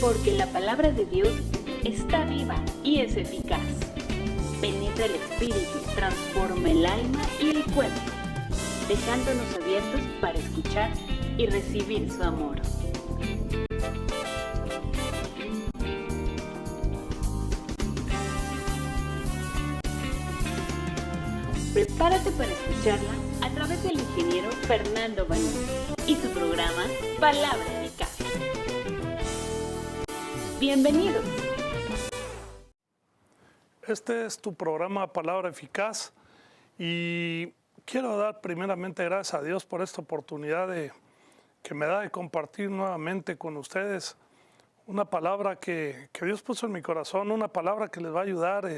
porque la palabra de Dios está viva y es eficaz. Penetra el espíritu, transforma el alma y el cuerpo, dejándonos abiertos para escuchar y recibir su amor. Prepárate para escucharla a través del ingeniero Fernando Banús y su programa Palabra Eficaz. Bienvenidos. Este es tu programa Palabra Eficaz y quiero dar primeramente gracias a Dios por esta oportunidad que me da de compartir nuevamente con ustedes una palabra que Dios puso en mi corazón, una palabra que les va a ayudar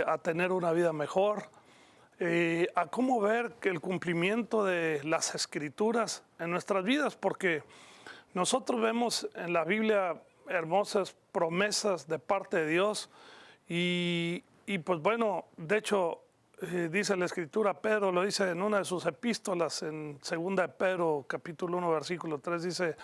a tener una vida mejor, a cómo ver que el cumplimiento de las Escrituras en nuestras vidas, porque nosotros vemos en la Biblia hermosas promesas de parte de Dios y pues bueno, de hecho dice la Escritura, Pedro lo dice en una de sus epístolas, en 2 de Pedro capítulo 1 versículo 3,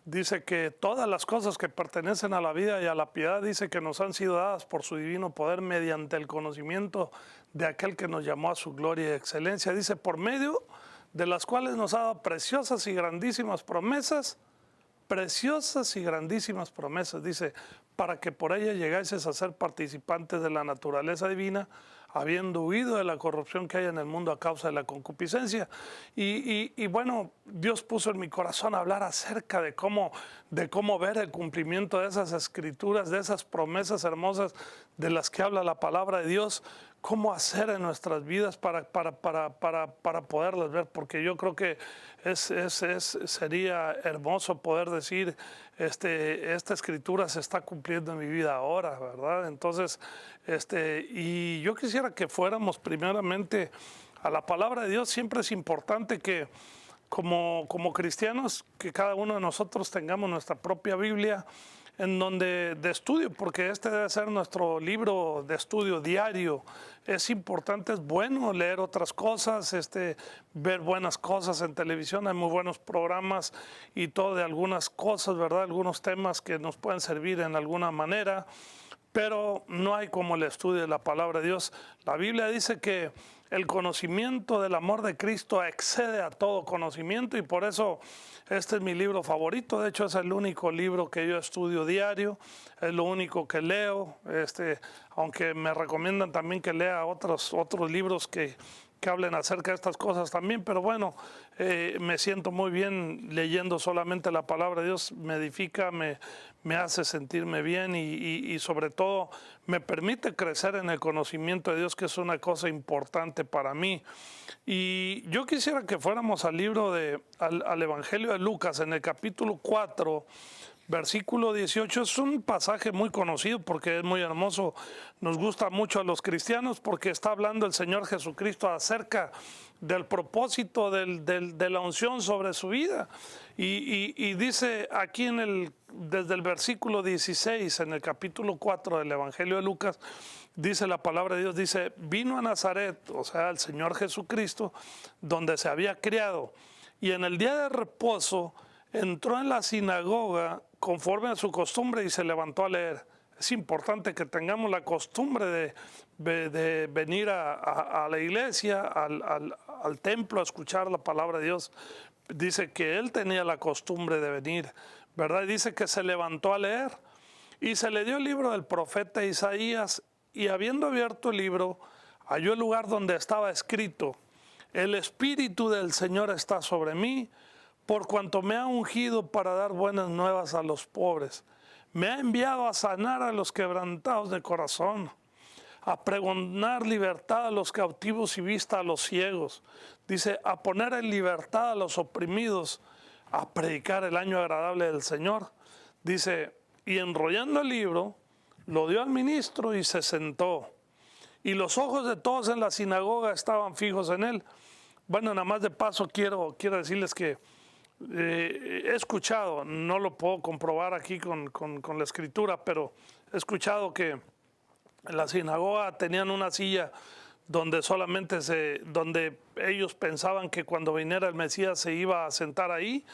dice que todas las cosas que pertenecen a la vida y a la piedad, dice que nos han sido dadas por su divino poder mediante el conocimiento de aquel que nos llamó a su gloria y excelencia. Dice, por medio de las cuales nos ha dado preciosas y grandísimas promesas, dice, para que por ella llegáis a ser participantes de la naturaleza divina, habiendo huido de la corrupción que hay en el mundo a causa de la concupiscencia. Y bueno, Dios puso en mi corazón hablar acerca de cómo ver el cumplimiento de esas escrituras, de esas promesas hermosas de las que habla la palabra de Dios, cómo hacer en nuestras vidas para poderlas ver, porque yo creo que sería hermoso poder decir, esta escritura se está cumpliendo en mi vida ahora, ¿verdad? Entonces, y yo quisiera que fuéramos primeramente a la palabra de Dios. Siempre es importante que como cristianos, que cada uno de nosotros tengamos nuestra propia Biblia en donde de estudio, porque este debe ser nuestro libro de estudio diario. Es importante, es bueno leer otras cosas, ver buenas cosas en televisión, hay muy buenos programas y todo de algunas cosas, ¿verdad? Algunos temas que nos pueden servir en alguna manera, pero no hay como el estudio de la palabra de Dios. La Biblia dice que el conocimiento del amor de Cristo excede a todo conocimiento y por eso este es mi libro favorito. De hecho, es el único libro que yo estudio diario, es lo único que leo, aunque me recomiendan también que lea otros libros que hablen acerca de estas cosas también, pero bueno, me siento muy bien leyendo solamente la palabra de Dios, me edifica, me hace sentirme bien y sobre todo me permite crecer en el conocimiento de Dios, que es una cosa importante para mí. Y yo quisiera que fuéramos al libro al Evangelio de Lucas, en el capítulo 4, versículo 18, es un pasaje muy conocido porque es muy hermoso, nos gusta mucho a los cristianos porque está hablando el Señor Jesucristo acerca del propósito de la unción sobre su vida. Y dice aquí desde el versículo 16, en el capítulo 4 del Evangelio de Lucas, dice la palabra de Dios, dice, vino a Nazaret, o sea, el Señor Jesucristo, donde se había criado, y en el día de reposo entró en la sinagoga conforme a su costumbre y se levantó a leer. Es importante que tengamos la costumbre de venir a la iglesia, al templo, a escuchar la palabra de Dios. Dice que él tenía la costumbre de venir, ¿verdad? Y dice que se levantó a leer y se le dio el libro del profeta Isaías y habiendo abierto el libro, halló el lugar donde estaba escrito, el Espíritu del Señor está sobre mí, por cuanto me ha ungido para dar buenas nuevas a los pobres. Me ha enviado a sanar a los quebrantados de corazón, a pregonar libertad a los cautivos y vista a los ciegos. Dice, a poner en libertad a los oprimidos, a predicar el año agradable del Señor. Dice, y enrollando el libro, lo dio al ministro y se sentó. Y los ojos de todos en la sinagoga estaban fijos en él. Bueno, nada más de paso quiero decirles que he escuchado, no lo puedo comprobar aquí con la escritura, pero he escuchado que en la sinagoga tenían una silla donde donde ellos pensaban que cuando viniera el Mesías se iba a sentar ahí,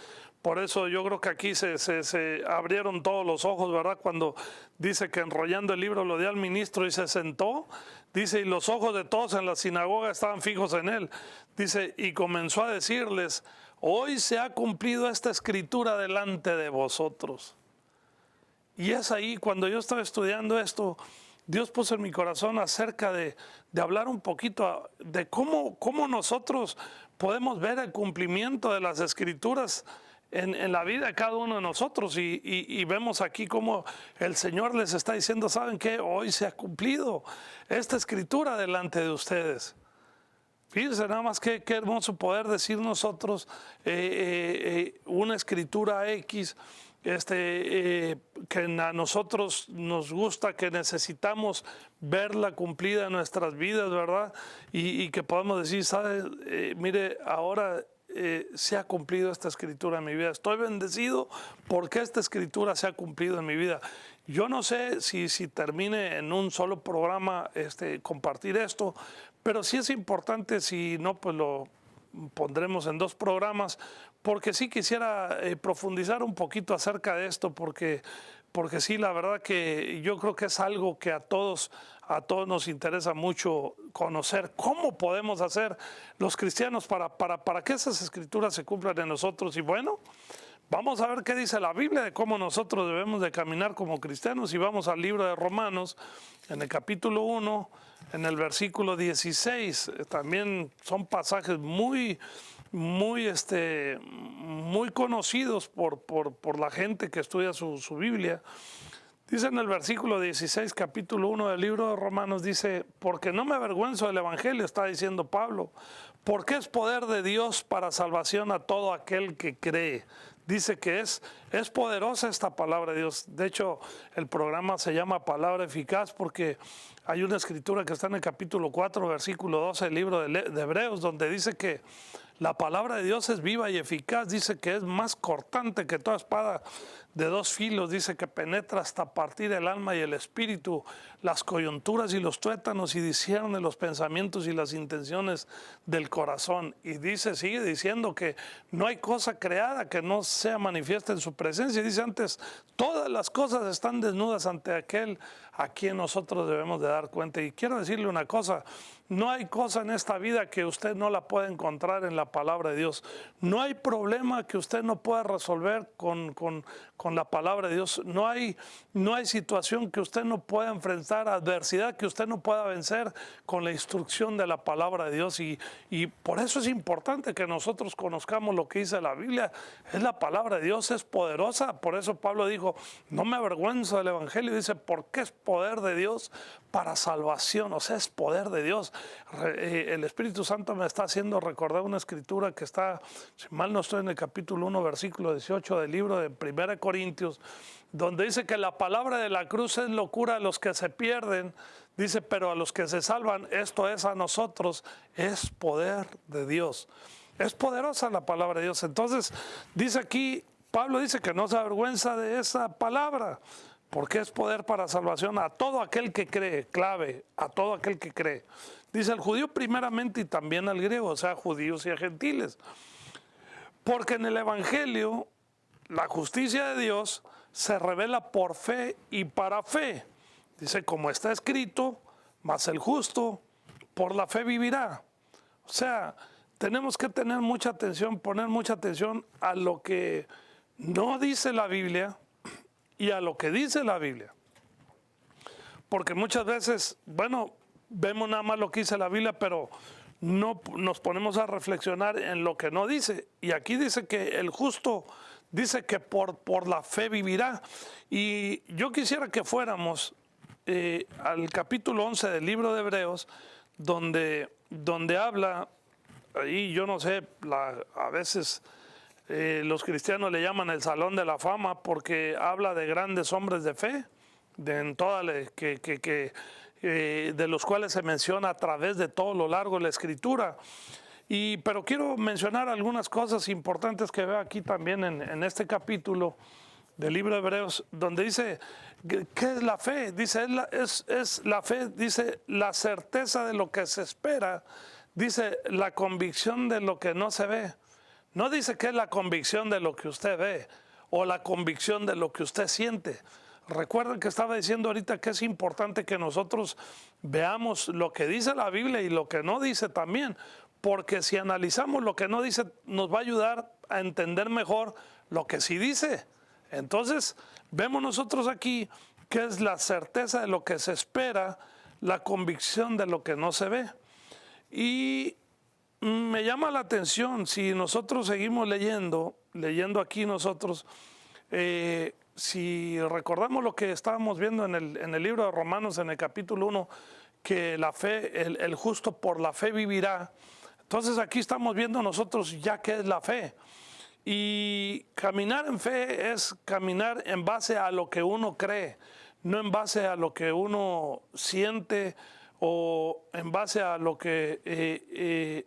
Por eso yo creo que aquí se abrieron todos los ojos, ¿verdad? Cuando dice que enrollando el libro lo dio al ministro y se sentó. Dice, y los ojos de todos en la sinagoga estaban fijos en él. Dice, y comenzó a decirles, hoy se ha cumplido esta escritura delante de vosotros. Y es ahí, cuando yo estaba estudiando esto, Dios puso en mi corazón acerca de hablar un poquito de cómo nosotros podemos ver el cumplimiento de las escrituras en la vida de cada uno de nosotros, y vemos aquí cómo el Señor les está diciendo, ¿saben qué? Hoy se ha cumplido esta escritura delante de ustedes. Fíjense nada más qué hermoso poder decir nosotros una escritura X, que a nosotros nos gusta, que necesitamos verla cumplida en nuestras vidas, ¿verdad? Y que podamos decir, ¿sabe? Mire, ahora se ha cumplido esta escritura en mi vida. Estoy bendecido porque esta escritura se ha cumplido en mi vida. Yo no sé si termine en un solo programa compartir esto, pero sí es importante, si no, pues lo pondremos en 2 programas, porque sí quisiera profundizar un poquito acerca de esto, porque sí, la verdad que yo creo que es algo que a todos nos interesa mucho conocer. ¿Cómo podemos hacer los cristianos para que esas escrituras se cumplan en nosotros? Y bueno, vamos a ver qué dice la Biblia de cómo nosotros debemos de caminar como cristianos, y vamos al libro de Romanos, en el capítulo 1, en el versículo 16. También son pasajes muy conocidos por la gente que estudia su Biblia. Dice en el versículo 16, capítulo 1 del libro de Romanos, dice, porque no me avergüenzo del evangelio, está diciendo Pablo, porque es poder de Dios para salvación a todo aquel que cree. Dice que es poderosa esta palabra de Dios. De hecho, el programa se llama Palabra Eficaz porque hay una escritura que está en el capítulo 4, versículo 12 del libro de Hebreos, donde dice que la palabra de Dios es viva y eficaz. Dice que es más cortante que toda espada de 2 filos. Dice que penetra hasta partir el alma y el espíritu, las coyunturas y los tuétanos, y discierne los pensamientos y las intenciones del corazón. Y sigue diciendo que no hay cosa creada que no sea manifiesta en su presencia. Dice antes, todas las cosas están desnudas ante aquel a quien nosotros debemos de dar cuenta. Y quiero decirle una cosa, no hay cosa en esta vida que usted no la pueda encontrar en la palabra de Dios. No hay problema que usted no pueda resolver con la palabra de Dios. No hay situación que usted no pueda enfrentar, adversidad que usted no pueda vencer con la instrucción de la palabra de Dios. Y por eso es importante que nosotros conozcamos lo que dice la Biblia. Es la palabra de Dios, es poderosa. Por eso Pablo dijo, no me avergüenzo del evangelio. Dice, porque es poder de Dios para salvación. O sea, es poder de Dios. El Espíritu Santo me está haciendo recordar una escritura que está, si mal no estoy, en el capítulo 1, versículo 18 del libro de 1 Corintios, donde dice que la palabra de la cruz es locura a los que se pierden. Dice, pero a los que se salvan, esto es a nosotros, es poder de Dios. Es poderosa la palabra de Dios. Entonces, dice aquí, Pablo dice que no se avergüenza de esa palabra, porque es poder para salvación a todo aquel que cree, clave, a todo aquel que cree. Dice el judío primeramente y también al griego, o sea, judíos y a gentiles. Porque en el evangelio la justicia de Dios se revela por fe y para fe. Dice, como está escrito, mas el justo por la fe vivirá. O sea, tenemos que tener mucha atención, poner mucha atención a lo que no dice la Biblia y a lo que dice la Biblia. Porque muchas veces, bueno, vemos nada más lo que dice la Biblia, pero no nos ponemos a reflexionar en lo que no dice. Y aquí dice que el justo, dice que por la fe vivirá. Y yo quisiera que fuéramos al capítulo 11 del libro de Hebreos, donde habla, ahí yo no sé, a veces los cristianos le llaman el Salón de la Fama, porque habla de grandes hombres de fe, de los cuales se menciona a través de todo lo largo de la Escritura. Pero quiero mencionar algunas cosas importantes que veo aquí también en este capítulo del libro de Hebreos, donde dice, ¿qué es la fe? Dice, es la fe, dice, la certeza de lo que se espera, dice, la convicción de lo que no se ve. No dice que es la convicción de lo que usted ve o la convicción de lo que usted siente. Recuerden que estaba diciendo ahorita que es importante que nosotros veamos lo que dice la Biblia y lo que no dice también, porque si analizamos lo que no dice, nos va a ayudar a entender mejor lo que sí dice. Entonces, vemos nosotros aquí que es la certeza de lo que se espera, la convicción de lo que no se ve. Y me llama la atención, si nosotros seguimos leyendo aquí nosotros, si recordamos lo que estábamos viendo en el libro de Romanos, en el capítulo 1, que la fe, el justo por la fe vivirá. Entonces aquí estamos viendo nosotros ya qué es la fe. Y caminar en fe es caminar en base a lo que uno cree, no en base a lo que uno siente o en base a lo que,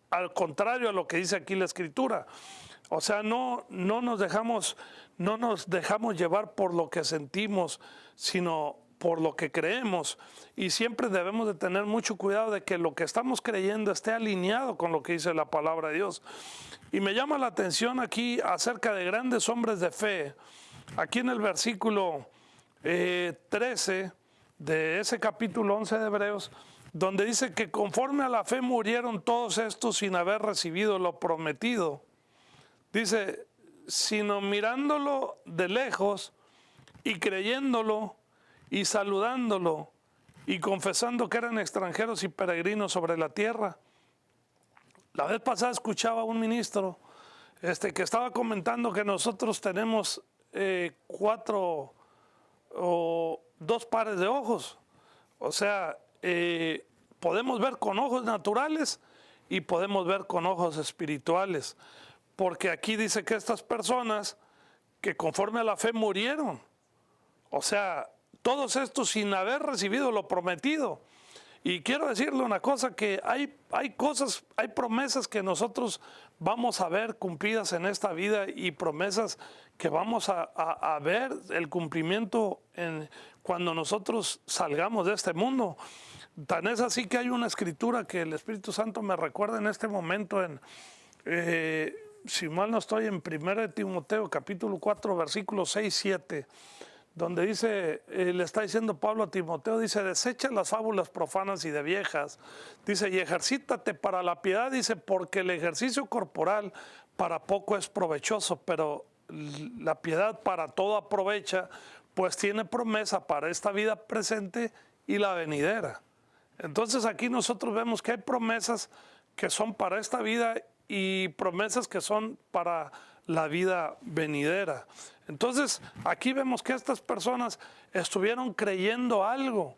al contrario a lo que dice aquí la Escritura. O sea, no nos dejamos llevar por lo que sentimos, sino por lo que creemos. Y siempre debemos de tener mucho cuidado de que lo que estamos creyendo esté alineado con lo que dice la palabra de Dios. Y me llama la atención aquí acerca de grandes hombres de fe. Aquí en el versículo 13 de ese capítulo 11 de Hebreos, donde dice que conforme a la fe murieron todos estos sin haber recibido lo prometido. Dice, sino mirándolo de lejos y creyéndolo y saludándolo y confesando que eran extranjeros y peregrinos sobre la tierra. La vez pasada escuchaba a un ministro que estaba comentando que nosotros tenemos 2 pares de ojos. O sea, podemos ver con ojos naturales y podemos ver con ojos espirituales. Porque aquí dice que estas personas que conforme a la fe murieron. O sea, todos estos sin haber recibido lo prometido. Y quiero decirle una cosa, que hay promesas que nosotros vamos a ver cumplidas en esta vida y promesas que vamos a ver el cumplimiento cuando nosotros salgamos de este mundo. Tan es así que hay una escritura que el Espíritu Santo me recuerda en este momento si mal no estoy, en 1 Timoteo capítulo 4 versículos 6, 7, donde dice, le está diciendo Pablo a Timoteo, dice, desecha las fábulas profanas y de viejas, dice, y ejercítate para la piedad, dice, porque el ejercicio corporal para poco es provechoso, pero la piedad para todo aprovecha, pues tiene promesa para esta vida presente y la venidera. Entonces aquí nosotros vemos que hay promesas que son para esta vida y promesas que son para la vida venidera. Entonces, aquí vemos que estas personas estuvieron creyendo algo,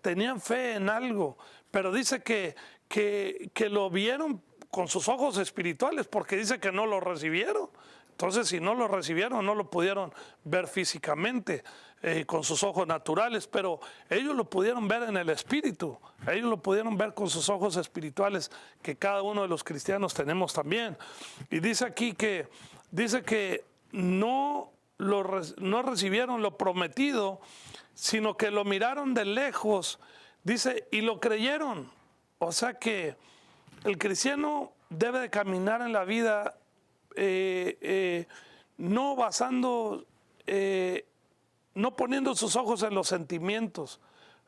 tenían fe en algo, pero dice que lo vieron con sus ojos espirituales, porque dice que no lo recibieron. Entonces, si no lo recibieron, no lo pudieron ver físicamente con sus ojos naturales, pero ellos lo pudieron ver en el espíritu, ellos lo pudieron ver con sus ojos espirituales, que cada uno de los cristianos tenemos también. Y dice aquí que no recibieron lo prometido, sino que lo miraron de lejos, dice, y lo creyeron. O sea que el cristiano debe de caminar en la vida no poniendo sus ojos en los sentimientos,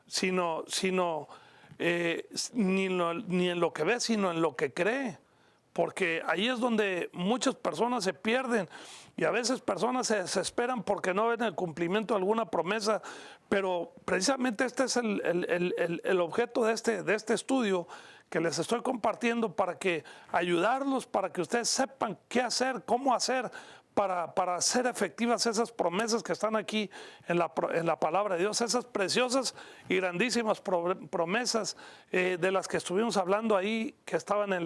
sino ni en lo que ve, sino en lo que cree. Porque ahí es donde muchas personas se pierden y a veces personas se desesperan porque no ven el cumplimiento de alguna promesa, pero precisamente este es el objeto de este estudio que les estoy compartiendo, para que ayudarlos, para que ustedes sepan qué hacer, cómo hacer para hacer efectivas esas promesas que están aquí en la palabra de Dios, esas preciosas y grandísimas promesas de las que estuvimos hablando ahí, que estaban en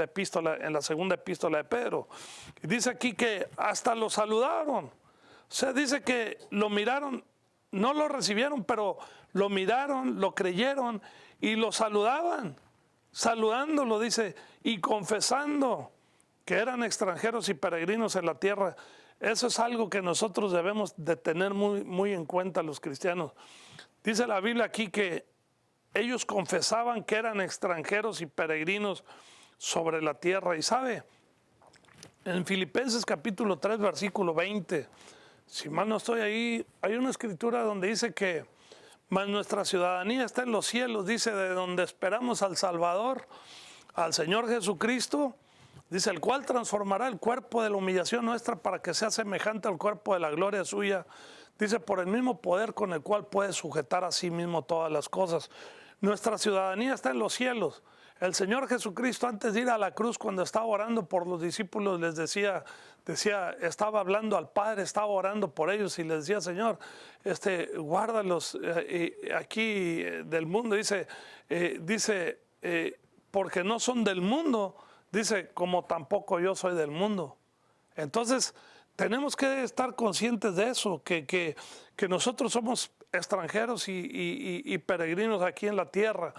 la segunda epístola de Pedro. Y dice aquí que hasta lo saludaron. O sea, dice que lo miraron, no lo recibieron, pero lo miraron, lo creyeron y lo saludaban. Saludándolo, dice, y confesando que eran extranjeros y peregrinos en la tierra. Eso es algo que nosotros debemos de tener muy, muy en cuenta los cristianos. Dice la Biblia aquí que ellos confesaban que eran extranjeros y peregrinos sobre la tierra. Y sabe, en Filipenses capítulo 3, versículo 20, si mal no estoy ahí, hay una escritura donde dice que mas nuestra ciudadanía está en los cielos, dice, de donde esperamos al Salvador, al Señor Jesucristo, dice, el cual transformará el cuerpo de la humillación nuestra para que sea semejante al cuerpo de la gloria suya, dice, por el mismo poder con el cual puede sujetar a sí mismo todas las cosas. Nuestra ciudadanía está en los cielos. El Señor Jesucristo, antes de ir a la cruz, cuando estaba orando por los discípulos, les decía, estaba hablando al Padre, estaba orando por ellos y les decía, Señor, guárdalos aquí del mundo, porque no son del mundo, dice, como tampoco yo soy del mundo. Entonces, tenemos que estar conscientes de eso, que nosotros somos extranjeros y peregrinos aquí en la tierra,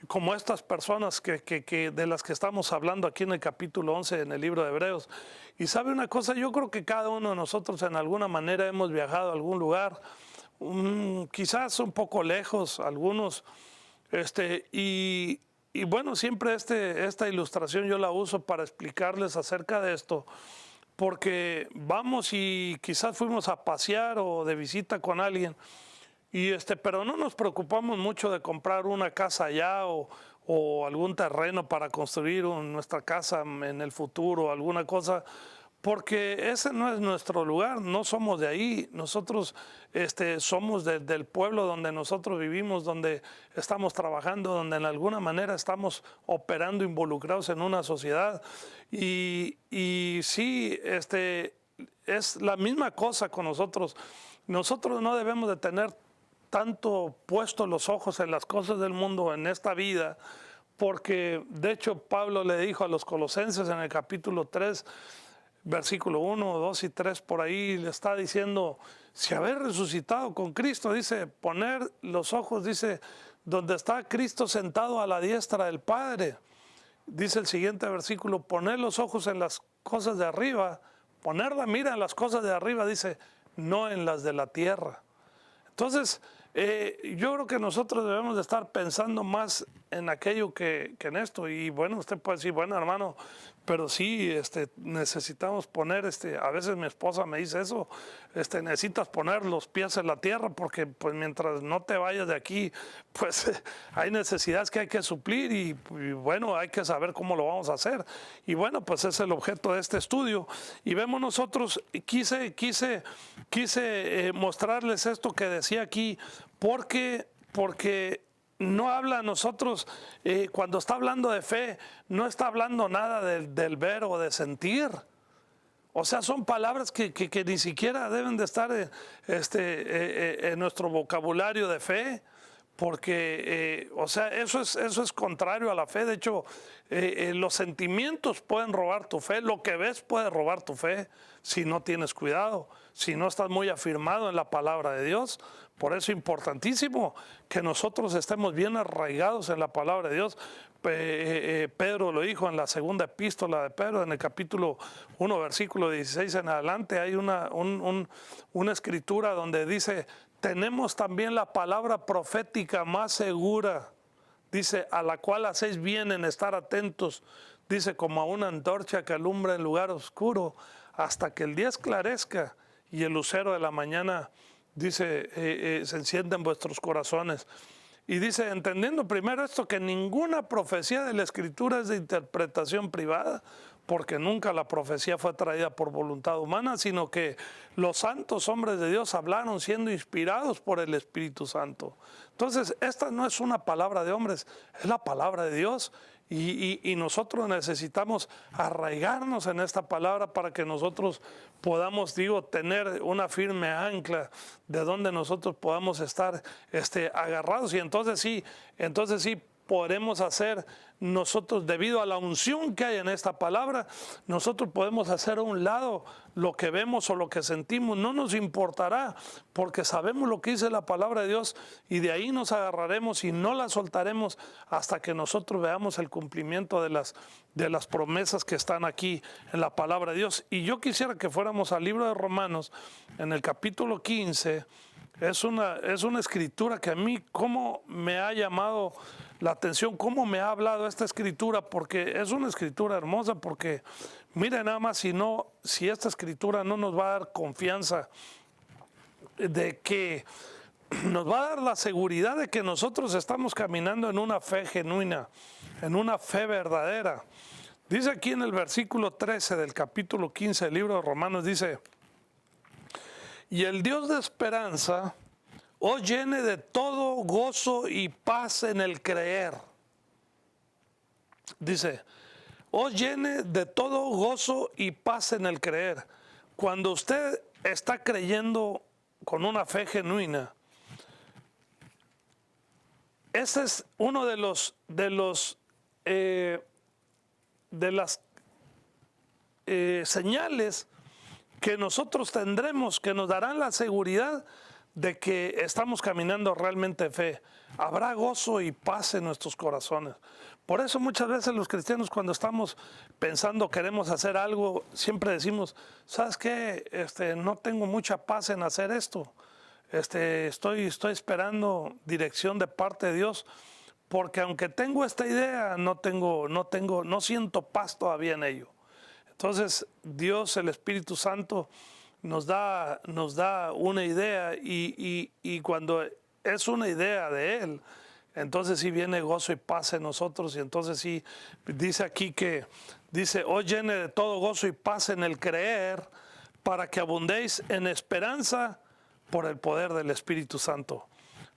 como estas personas de las que estamos hablando aquí en el capítulo 11 en el libro de Hebreos. Y sabe una cosa, yo creo que cada uno de nosotros en alguna manera hemos viajado a algún lugar, quizás un poco lejos, algunos, y bueno, siempre esta ilustración yo la uso para explicarles acerca de esto, porque vamos y quizás fuimos a pasear o de visita con alguien, pero no nos preocupamos mucho de comprar una casa allá o algún terreno para construir nuestra casa en el futuro, alguna cosa, porque ese no es nuestro lugar, no somos de ahí, nosotros somos del pueblo donde nosotros vivimos, donde estamos trabajando, donde en alguna manera estamos operando, involucrados en una sociedad, y sí, es la misma cosa con nosotros. Nosotros no debemos de tener tanto puestos los ojos en las cosas del mundo en esta vida, porque de hecho Pablo le dijo a los colosenses en el capítulo 3, versículo 1, 2 y 3, por ahí le está diciendo, si habéis resucitado con Cristo, dice, poner los ojos, dice, donde está Cristo sentado a la diestra del Padre. Dice el siguiente versículo, poner los ojos en las cosas de arriba, poner la mira en las cosas de arriba, dice, no en las de la tierra. Entonces, yo creo que nosotros debemos de estar pensando más en aquello que en esto. Y bueno, usted puede decir, bueno, hermano, pero sí, necesitamos poner, a veces mi esposa me dice eso, necesitas poner los pies en la tierra porque pues mientras no te vayas de aquí, pues hay necesidades que hay que suplir y bueno, hay que saber cómo lo vamos a hacer. Y bueno, pues es el objeto de este estudio. Y vemos nosotros, quise mostrarles esto que decía aquí, porque no habla a nosotros, cuando está hablando de fe, no está hablando nada del ver o de sentir. O sea, son palabras que ni siquiera deben de estar en nuestro vocabulario de fe, porque, o sea, eso es contrario a la fe. De hecho, los sentimientos pueden robar tu fe, lo que ves puede robar tu fe si no tienes cuidado, si no estás muy afirmado en la palabra de Dios. Por eso es importantísimo que nosotros estemos bien arraigados en la palabra de Dios. Pedro lo dijo en la segunda epístola de Pedro, en el capítulo 1, versículo 16 en adelante, hay una escritura donde dice, tenemos también la palabra profética más segura, dice, a la cual hacéis bien en estar atentos, dice, como a una antorcha que alumbra en lugar oscuro, hasta que el día esclarezca y el lucero de la mañana, dice, se enciende en vuestros corazones. Y dice, entendiendo primero esto, que ninguna profecía de la Escritura es de interpretación privada, porque nunca la profecía fue traída por voluntad humana, sino que los santos hombres de Dios hablaron siendo inspirados por el Espíritu Santo. Entonces, esta no es una palabra de hombres, es la palabra de Dios. Y nosotros necesitamos arraigarnos en esta palabra para que nosotros podamos, tener una firme ancla de donde nosotros podamos estar agarrados. Y entonces sí podremos hacer nosotros, debido a la unción que hay en esta palabra, nosotros podemos hacer a un lado lo que vemos o lo que sentimos, no nos importará, porque sabemos lo que dice la palabra de Dios y de ahí nos agarraremos y no la soltaremos hasta que nosotros veamos el cumplimiento de las promesas que están aquí en la palabra de Dios. Y yo quisiera que fuéramos al libro de Romanos, en el capítulo 15, es una escritura que a mí cómo me ha llamado la atención, cómo me ha hablado esta escritura, porque es una escritura hermosa, porque mire nada más si esta escritura no nos va a dar confianza de que nos va a dar la seguridad de que nosotros estamos caminando en una fe genuina, en una fe verdadera. Dice aquí en el versículo 13 del capítulo 15 del libro de Romanos, dice: y el Dios de esperanza os llene de todo gozo y paz en el creer. Dice, os llene de todo gozo y paz en el creer. Cuando usted está creyendo con una fe genuina, ese es uno de las señales que nosotros tendremos, que nos darán la seguridad de que estamos caminando realmente en fe. Habrá gozo y paz en nuestros corazones. Por eso muchas veces los cristianos, cuando estamos pensando, queremos hacer algo, siempre decimos, ¿sabes qué? No tengo mucha paz en hacer esto. Estoy esperando dirección de parte de Dios, porque aunque tengo esta idea, no siento paz todavía en ello. Entonces Dios, el Espíritu Santo, nos da una idea, y cuando es una idea de Él, entonces sí viene gozo y paz en nosotros. Y entonces sí dice aquí os llene de todo gozo y paz en el creer, para que abundéis en esperanza por el poder del Espíritu Santo.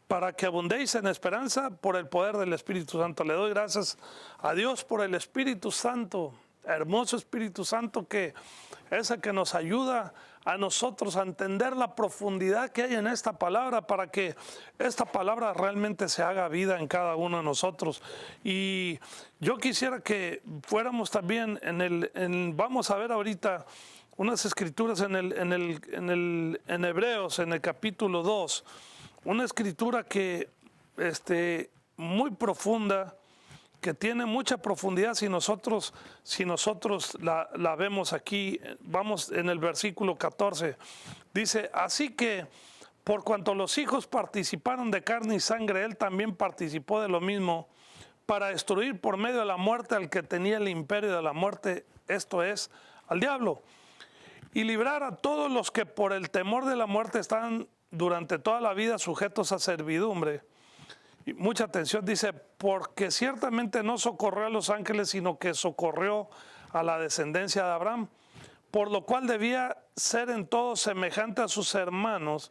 Para que abundéis en esperanza por el poder del Espíritu Santo. Le doy gracias a Dios por el Espíritu Santo, hermoso Espíritu Santo, que es el que nos ayuda a nosotros a entender la profundidad que hay en esta palabra, para que esta palabra realmente se haga vida en cada uno de nosotros. Y yo quisiera que fuéramos también vamos a ver ahorita unas escrituras en Hebreos, en el capítulo 2, una escritura que muy profunda, que tiene mucha profundidad si nosotros la vemos aquí. Vamos en el versículo 14. Dice, así que por cuanto los hijos participaron de carne y sangre, él también participó de lo mismo, para destruir por medio de la muerte al que tenía el imperio de la muerte, esto es, al diablo, y librar a todos los que por el temor de la muerte están durante toda la vida sujetos a servidumbre. Y mucha atención, dice, porque ciertamente no socorrió a los ángeles, sino que socorrió a la descendencia de Abraham, por lo cual debía ser en todo semejante a sus hermanos,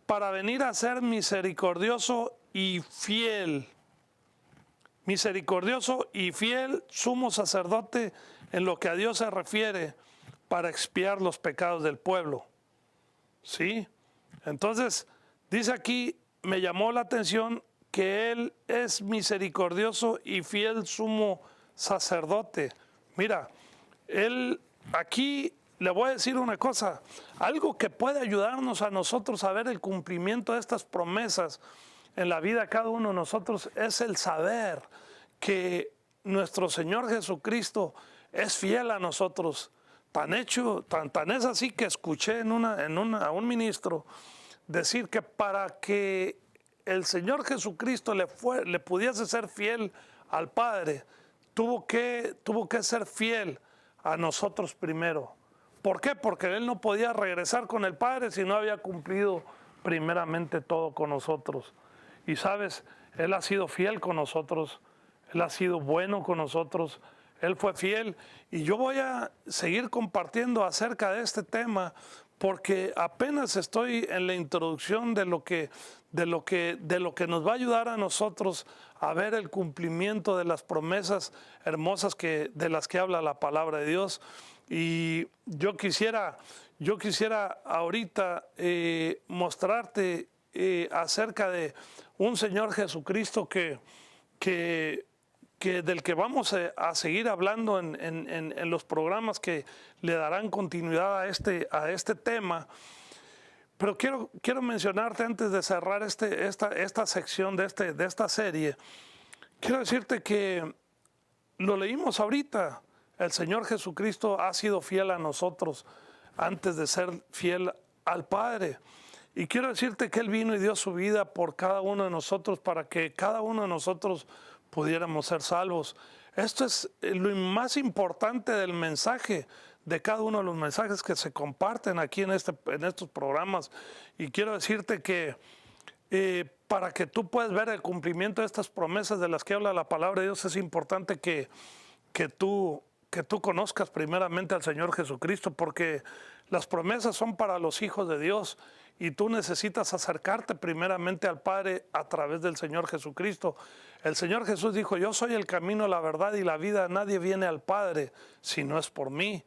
para venir a ser misericordioso y fiel sumo sacerdote en lo que a Dios se refiere, para expiar los pecados del pueblo. ¿Sí? Entonces, dice aquí, me llamó la atención que Él es misericordioso y fiel sumo sacerdote. Mira, Él, aquí le voy a decir una cosa, algo que puede ayudarnos a nosotros a ver el cumplimiento de estas promesas en la vida de cada uno de nosotros, es el saber que nuestro Señor Jesucristo es fiel a nosotros. Tan es así que escuché a un ministro decir que para que el Señor Jesucristo le pudiese ser fiel al Padre, tuvo que ser fiel a nosotros primero. ¿Por qué? Porque Él no podía regresar con el Padre si no había cumplido primeramente todo con nosotros. Y sabes, Él ha sido fiel con nosotros, Él ha sido bueno con nosotros, Él fue fiel. Y yo voy a seguir compartiendo acerca de este tema, porque apenas estoy en la introducción de lo que nos va a ayudar a nosotros a ver el cumplimiento de las promesas hermosas de las que habla la palabra de Dios. Y yo quisiera ahorita mostrarte acerca de un Señor Jesucristo del que vamos a seguir hablando en los programas que le darán continuidad a este tema. Pero quiero mencionarte, antes de cerrar esta sección de esta serie, quiero decirte que lo leímos ahorita. El Señor Jesucristo ha sido fiel a nosotros antes de ser fiel al Padre. Y quiero decirte que Él vino y dio su vida por cada uno de nosotros para que cada uno de nosotros pudiéramos ser salvos. Esto es lo más importante del mensaje, de cada uno de los mensajes que se comparten aquí en estos programas. Y quiero decirte que para que tú puedas ver el cumplimiento de estas promesas de las que habla la palabra de Dios, es importante que tú conozcas primeramente al Señor Jesucristo, porque las promesas son para los hijos de Dios y tú necesitas acercarte primeramente al Padre a través del Señor Jesucristo. El Señor Jesús dijo: yo soy el camino, la verdad y la vida. Nadie viene al Padre si no es por mí.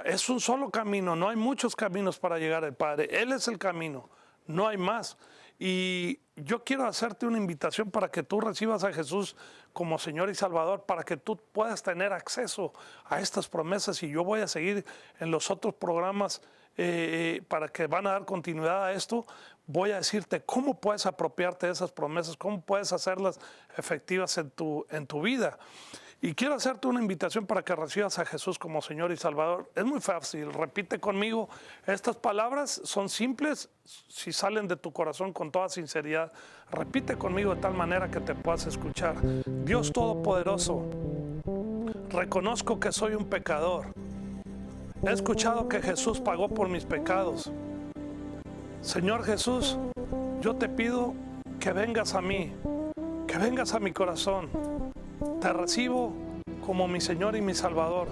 Es un solo camino, no hay muchos caminos para llegar al Padre. Él es el camino, no hay más. Y yo quiero hacerte una invitación para que tú recibas a Jesús como Señor y Salvador, para que tú puedas tener acceso a estas promesas. Y yo voy a seguir en los otros programas para que van a dar continuidad a esto. Voy a decirte cómo puedes apropiarte de esas promesas, cómo puedes hacerlas efectivas en tu vida. Y quiero hacerte una invitación para que recibas a Jesús como Señor y Salvador. Es muy fácil, repite conmigo. Estas palabras son simples si salen de tu corazón con toda sinceridad. Repite conmigo de tal manera que te puedas escuchar. Dios Todopoderoso, reconozco que soy un pecador. He escuchado que Jesús pagó por mis pecados. Señor Jesús, yo te pido que vengas a mí, que vengas a mi corazón. Te recibo como mi Señor y mi Salvador.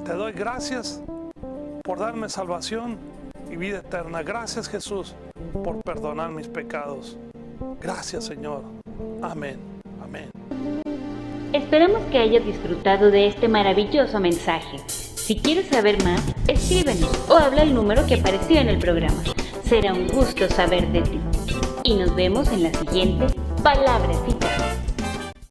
Te doy gracias por darme salvación y vida eterna. Gracias, Jesús, por perdonar mis pecados. Gracias, Señor. Amén. Amén. Esperamos que hayas disfrutado de este maravilloso mensaje. Si quieres saber más, escríbenos o habla el número que apareció en el programa. Será un gusto saber de ti. Y nos vemos en la siguiente Palabras y